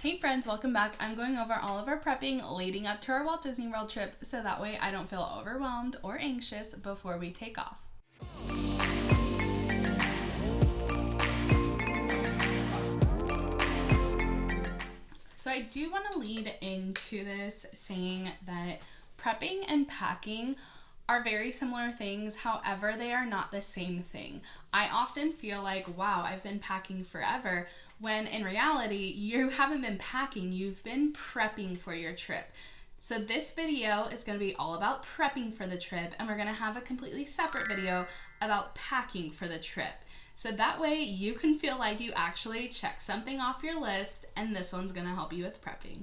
Hey friends, welcome back. I'm going over all of our prepping leading up to our Walt Disney World trip so that way I don't feel overwhelmed or anxious before we take off. So I do want to lead into this saying that prepping and packing are very similar things, however, they are not the same thing. I often feel like, wow, I've been packing forever, when in reality, you haven't been packing, you've been prepping for your trip. So this video is going to be all about prepping for the trip, and we're going to have a completely separate video about packing for the trip. So that way you can feel like you actually check something off your list, and this one's going to help you with prepping.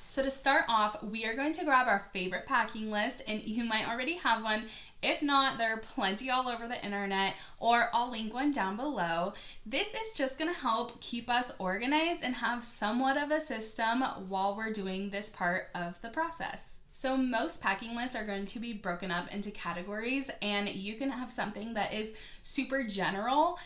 So to start off, we are going to grab our favorite packing list, and you might already have one. If not, there are plenty all over the internet, or I'll link one down below. This is just gonna help keep us organized and have somewhat of a system while we're doing this part of the process. So most packing lists are going to be broken up into categories, and you can have something that is super general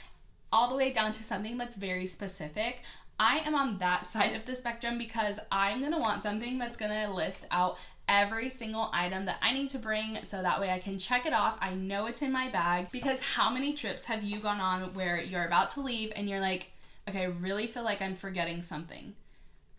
all the way down to something that's very specific. I am on that side of the spectrum because I'm gonna want something that's gonna list out every single item that I need to bring so that way I can check it off. I know it's in my bag, because how many trips have you gone on where you're about to leave and you're like, okay, I really feel like I'm forgetting something.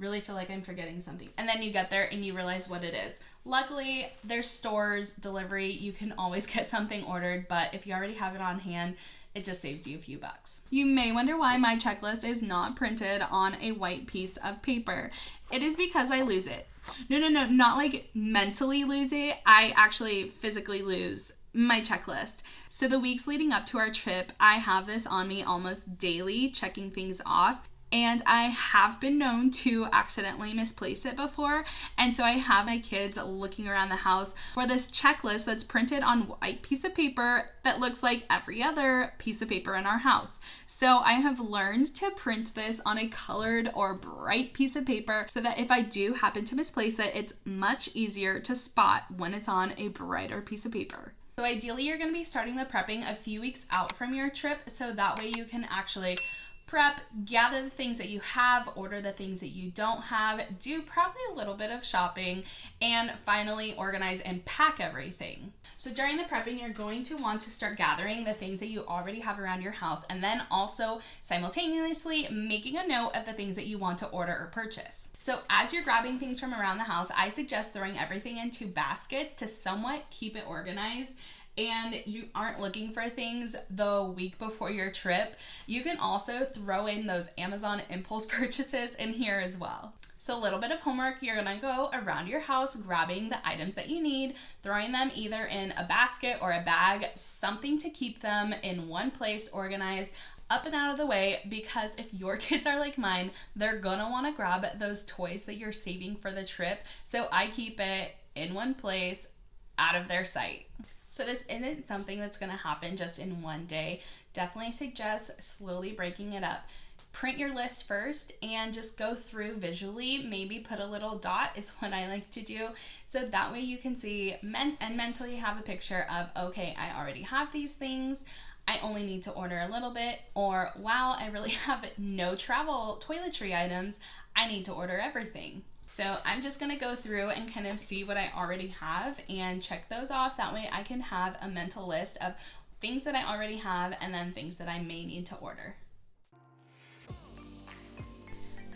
And then you get there and you realize what it is. Luckily, there's stores, delivery, you can always get something ordered, but if you already have it on hand, it just saves you a few bucks. You may wonder why my checklist is not printed on a white piece of paper. It is because I lose it. No, not like mentally lose it. I actually physically lose my checklist. So the weeks leading up to our trip, I have this on me almost daily, checking things off. And I have been known to accidentally misplace it before. And so I have my kids looking around the house for this checklist that's printed on a white piece of paper that looks like every other piece of paper in our house. So I have learned to print this on a colored or bright piece of paper so that if I do happen to misplace it, it's much easier to spot when it's on a brighter piece of paper. So ideally, you're going to be starting the prepping a few weeks out from your trip, so that way you can actually prep, gather the things that you have, order the things that you don't have, do probably a little bit of shopping, and finally organize and pack everything. So during the prepping, you're going to want to start gathering the things that you already have around your house, and then also simultaneously making a note of the things that you want to order or purchase. So as you're grabbing things from around the house, I suggest throwing everything into baskets to somewhat keep it organized, and you aren't looking for things the week before your trip. You can also throw in those Amazon impulse purchases in here as well. So a little bit of homework, you're gonna go around your house grabbing the items that you need, throwing them either in a basket or a bag, something to keep them in one place organized, up and out of the way, because if your kids are like mine, they're gonna wanna grab those toys that you're saving for the trip. So I keep it in one place, out of their sight. So this isn't something that's going to happen just in one day. Definitely suggest slowly breaking it up. Print your list first and just go through visually. Maybe put a little dot is what I like to do. So that way you can see and mentally have a picture of, okay, I already have these things. I only need to order a little bit, or wow, I really have no travel toiletry items. I need to order everything. So I'm just gonna go through and kind of see what I already have and check those off. That way I can have a mental list of things that I already have and then things that I may need to order.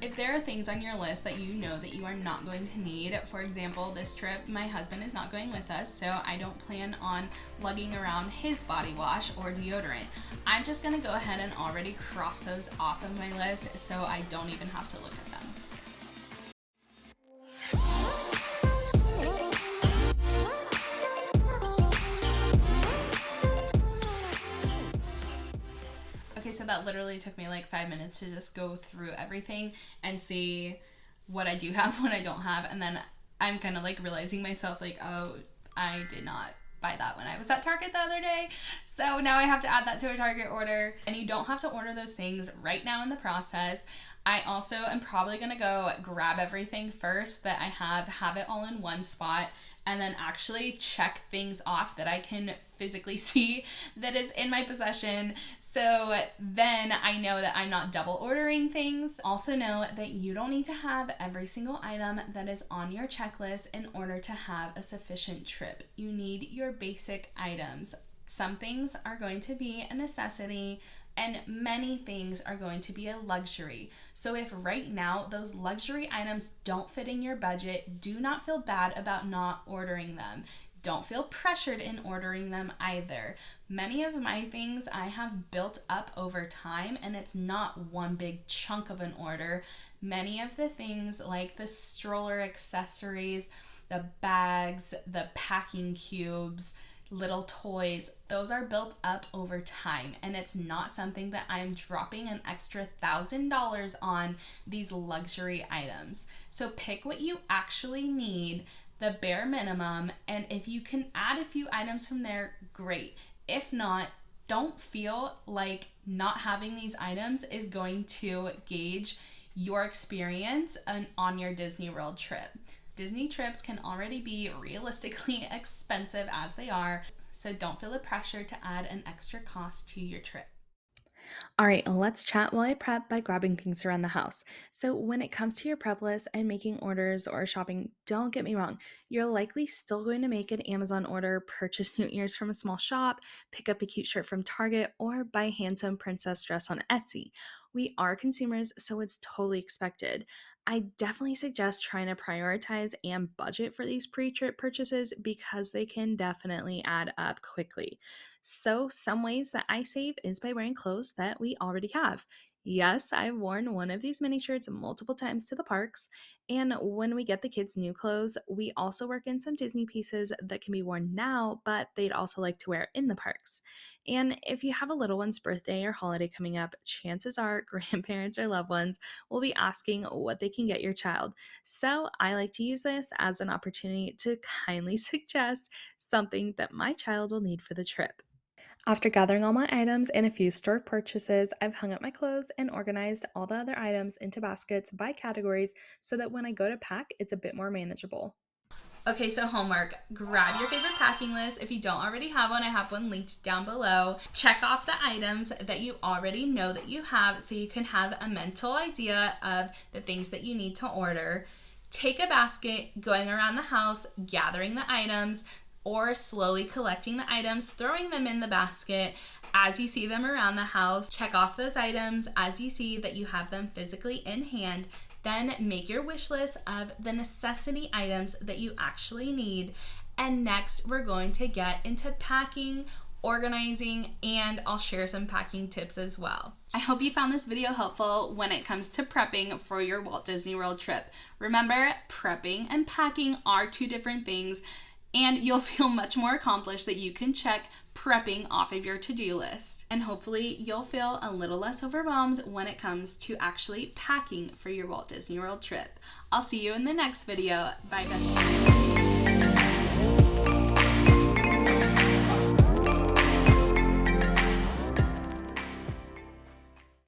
If there are things on your list that you know that you are not going to need, for example, this trip, my husband is not going with us, so I don't plan on lugging around his body wash or deodorant. I'm just gonna go ahead and already cross those off of my list so I don't even have to look at them. So that literally took me like 5 minutes to just go through everything and see what I do have, what I don't have, and then I'm kind of like realizing myself like, oh, I did not buy that when I was at Target the other day, so now I have to add that to a Target order. And you don't have to order those things right now in the process. I also am probably gonna go grab everything first that I have it all in one spot, and then actually check things off that I can physically see that is in my possession. So then I know that I'm not double ordering things. Also know that you don't need to have every single item that is on your checklist in order to have a sufficient trip. You need your basic items. Some things are going to be a necessity, and many things are going to be a luxury. So if right now those luxury items don't fit in your budget, do not feel bad about not ordering them. Don't feel pressured in ordering them either. Many of my things I have built up over time, and it's not one big chunk of an order. Many of the things like the stroller accessories, the bags, the packing cubes, little toys, those are built up over time, and it's not something that I'm dropping an extra $1,000 on these luxury items. So pick what you actually need, the bare minimum, and if you can add a few items from there, great. If not, don't feel like not having these items is going to gauge your experience on your Disney World trip. Disney trips can already be realistically expensive as they are, so don't feel the pressure to add an extra cost to your trip. All right, let's chat while I prep by grabbing things around the house. So when it comes to your prep list and making orders or shopping, don't get me wrong, you're likely still going to make an Amazon order, purchase new ears from a small shop, pick up a cute shirt from Target, or buy a handsome princess dress on Etsy. We are consumers, so it's totally expected. I definitely suggest trying to prioritize and budget for these pre-trip purchases because they can definitely add up quickly. So some ways that I save is by wearing clothes that we already have. Yes, I've worn one of these mini shirts multiple times to the parks. And when we get the kids new clothes, we also work in some Disney pieces that can be worn now, but they'd also like to wear in the parks. And if you have a little one's birthday or holiday coming up, chances are grandparents or loved ones will be asking what they can get your child. So I like to use this as an opportunity to kindly suggest something that my child will need for the trip. After gathering all my items and a few store purchases, I've hung up my clothes and organized all the other items into baskets by categories so that when I go to pack, it's a bit more manageable. Okay, so homework. Grab your favorite packing list. If you don't already have one, I have one linked down below. Check off the items that you already know that you have so you can have a mental idea of the things that you need to order. Take a basket, going around the house, gathering the items, or slowly collecting the items, throwing them in the basket as you see them around the house. Check off those items as you see that you have them physically in hand. Then make your wish list of the necessity items that you actually need. And next, we're going to get into packing, organizing, and I'll share some packing tips as well. I hope you found this video helpful when it comes to prepping for your Walt Disney World trip. Remember, prepping and packing are two different things, and you'll feel much more accomplished that you can check prepping off of your to-do list. And hopefully you'll feel a little less overwhelmed when it comes to actually packing for your Walt Disney World trip. I'll see you in the next video. Bye, besties.